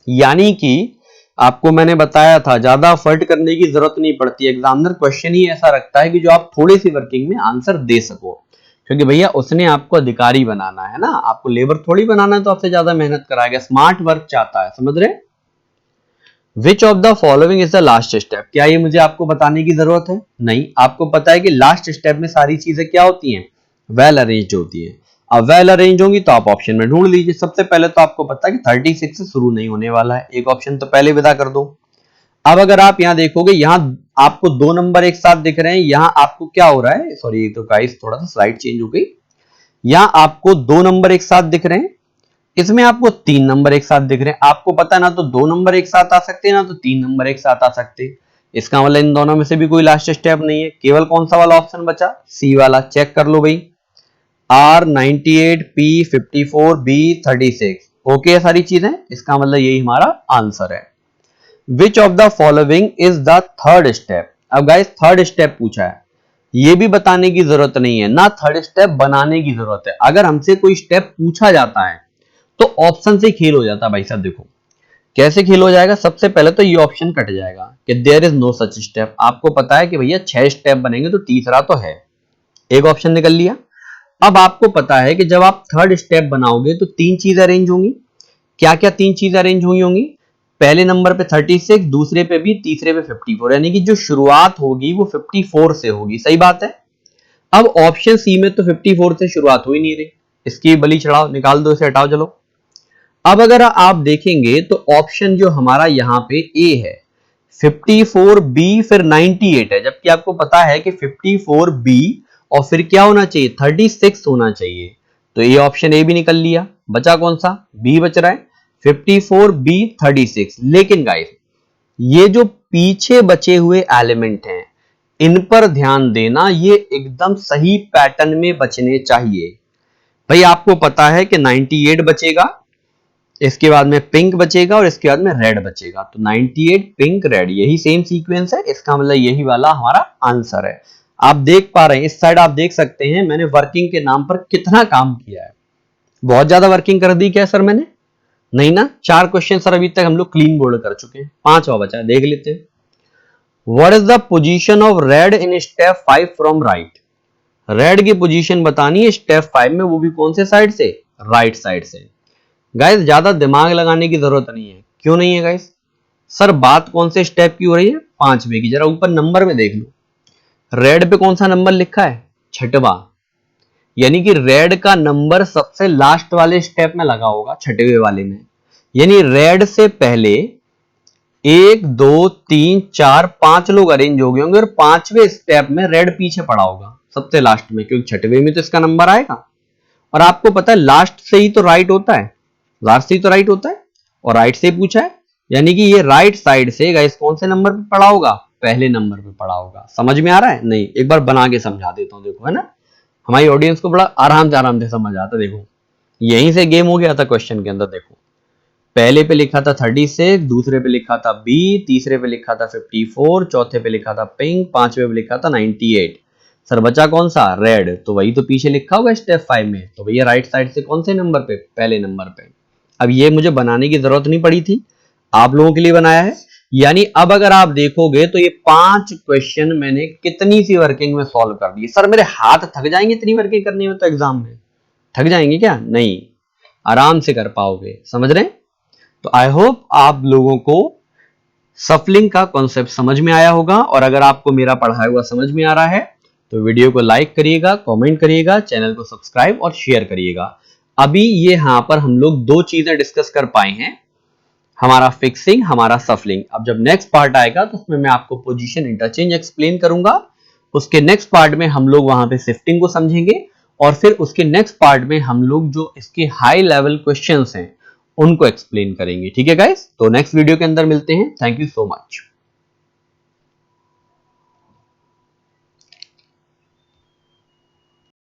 Speaker 1: यानी कि आपको मैंने बताया था ज्यादा एफर्ट करने की जरूरत नहीं पड़ती, एग्जामिनर क्वेश्चन ही ऐसा रखता है कि जो आप थोड़ी सी वर्किंग में आंसर दे सको, क्योंकि भैया उसने आपको अधिकारी बनाना है ना, आपको लेबर थोड़ी बनाना है, तो आपसे ज्यादा मेहनत कराएगा, स्मार्ट वर्क चाहता है, समझ रहे। Which of the following is the last step, क्या ये मुझे आपको बताने की जरूरत है, नहीं, आपको पता है कि लास्ट स्टेप में सारी चीजें क्या होती हैं, वेल अरेंज होती है। अब वेल अरेंज होंगी तो आप ऑप्शन में ढूंढ लीजिए। सबसे पहले तो आपको पता है कि 36 से शुरू नहीं होने वाला है, एक ऑप्शन तो पहले विदा कर दो। अब अगर आप यहां देखोगे, यहां आपको 2 नंबर एक साथ दिख रहे हैं, यहां आपको क्या हो रहा है, सॉरी तो गाइस थोड़ा सा स्लाइड चेंज हो गई, यहां आपको 2 नंबर एक साथ दिख रहे हैं, इसमें आपको 3 नंबर एक साथ दिख रहे हैं। आपको पता है ना तो 2 नंबर एक साथ आ सकते हैं, ना तो 3 नंबर एक साथ आ सकते हैं। इसका मतलब इन दोनों में से भी कोई लास्ट स्टेप नहीं है, केवल कौन सा वाला ऑप्शन बचा, सी वाला। चेक कर लो भाई, आर 98, पी 54, बी 36, ओके है सारी चीजें, इसका मतलब यही हमारा आंसर है। Which of the following is the third step. अब गाइस थर्ड स्टेप पूछा है, ये भी बताने की जरूरत नहीं है ना, थर्ड स्टेप बनाने की जरूरत है। अगर हमसे कोई स्टेप पूछा जाता है तो ऑप्शन से खेल हो जाता है भाई साहब। देखो कैसे खेल हो जाएगा, सबसे पहले तो ये ऑप्शन कट जाएगा कि there is no such step. आपको पता है कि भैया 6 स्टेप बनेंगे तो तीसरा तो है, एक ऑप्शन निकल लिया। अब आपको पता है कि जब आप थर्ड स्टेप बनाओगे तो 3 चीज अरेंज होंगी। क्या क्या 3 चीज अरेंज हुई होंगी, पहले नंबर पे 36, दूसरे पे भी, तीसरे पे 54, यानी कि जो शुरुआत होगी वो 54 से होगी, सही बात है। अब ऑप्शन सी में तो 54 से शुरुआत हो ही नहीं रही, इसकी बलि चढ़ाओ, निकाल दो इसे, हटाओ चलो। अब अगर आप देखेंगे तो ऑप्शन जो हमारा यहां पे ए है, 54 बी फिर 98 है, जबकि आपको पता है कि 54 बी और फिर क्या होना चाहिए, 36 होना चाहिए। तो ये ऑप्शन ए भी निकल लिया, बचा कौन सा, बी बच रहा है। 54 बी 36। लेकिन गाइस ये जो पीछे बचे हुए एलिमेंट हैं इन पर ध्यान देना, ये एकदम सही पैटर्न में बचने चाहिए। भाई आपको पता है कि 98 बचेगा, इसके बाद में पिंक बचेगा और इसके बाद में रेड बचेगा, तो 98 पिंक रेड यही सेम सीक्वेंस है, इसका मतलब यही वाला हमारा आंसर है। आप देख पा रहे हैं इस साइड, आप देख सकते हैं मैंने वर्किंग के नाम पर कितना काम किया है। बहुत ज्यादा वर्किंग कर दी क्या सर मैंने? नहीं ना। 4 क्वेश्चन सर अभी तक हम लोग क्लीन बोर्ड कर चुके हैं, 5 और बचा है, देख लेते हैं। What is the position of red in step 5 from right? Red की पोजीशन बतानी है स्टेप 5 में, वो भी कौन से साइड से? राइट साइड से। गाइस ज्यादा दिमाग लगाने की जरूरत नहीं है। क्यों नहीं है गाइस? सर बात कौन से स्टेप की हो रही है? 5वें की। जरा ऊपर नंबर में देख लो, रेड पे कौन सा नंबर लिखा है? 6वां, यानी कि रेड का नंबर सबसे लास्ट वाले स्टेप में लगा होगा, 6वें वाले में। यानी रेड से पहले 1 2 3 4 5 लोग अरेंज हो गए होंगे और 5वें स्टेप में रेड पीछे पड़ा होगा सबसे लास्ट में, क्योंकि 6वें में तो इसका नंबर आएगा। और आपको पता है लास्ट से ही तो राइट होता है, लास्ट से ही तो राइट होता है, और राइट से पूछा है, यानी कि ये राइट साइड से गाइस कौन से नंबर पे पड़ा होगा? पहले नंबर पे पड़ा होगा। समझ में आ रहा है? नहीं, एक बार बना के समझा देता हूं, देखो, है ना, हमारी ऑडियंस को बड़ा आराम से समझ आता। देखो यहीं से गेम हो गया था क्वेश्चन के अंदर। देखो पहले पे लिखा था 36, दूसरे पे लिखा था बी, तीसरे पे लिखा था 54, चौथे पे लिखा था पिंक, 5वें पे लिखा था 98। सर बचा कौन सा? रेड। तो वही तो पीछे लिखा होगा स्टेप 5 में, तो भैया राइट साइड से कौन से नंबर पे? पहले नंबर पे। अब ये मुझे बनाने की जरूरत नहीं पड़ी थी, आप लोगों के लिए बनाया है। यानी अब अगर आप देखोगे तो ये 5 क्वेश्चन मैंने कितनी सी वर्किंग में सॉल्व कर दिए। सर मेरे हाथ थक जाएंगे इतनी वर्किंग करने में? तो एग्जाम में थक जाएंगे क्या? नहीं, आराम से कर पाओगे। समझ रहे हैं? तो आई होप आप लोगों को सफलिंग का कॉन्सेप्ट समझ में आया होगा, और अगर आपको मेरा पढ़ाया हुआ समझ में आ रहा है तो वीडियो को लाइक करिएगा, कमेंट करिएगा, चैनल को सब्सक्राइब और शेयर करिएगा। अभी ये यहां पर हम लोग 2 चीजें डिस्कस कर पाए हैं, हमारा फिक्सिंग, हमारा सफलिंग। अब जब नेक्स्ट पार्ट आएगा तो उसमें मैं आपको पोजीशन इंटरचेंज एक्सप्लेन करूंगा। उसके नेक्स्ट पार्ट में हम लोग वहां पे शिफ्टिंग को समझेंगे, और फिर उसके नेक्स्ट पार्ट में हम लोग जो इसके हाई लेवल क्वेश्चंस हैं उनको एक्सप्लेन करेंगे। ठीक है गाइस, तो नेक्स्ट वीडियो के अंदर मिलते हैं। Thank you so much.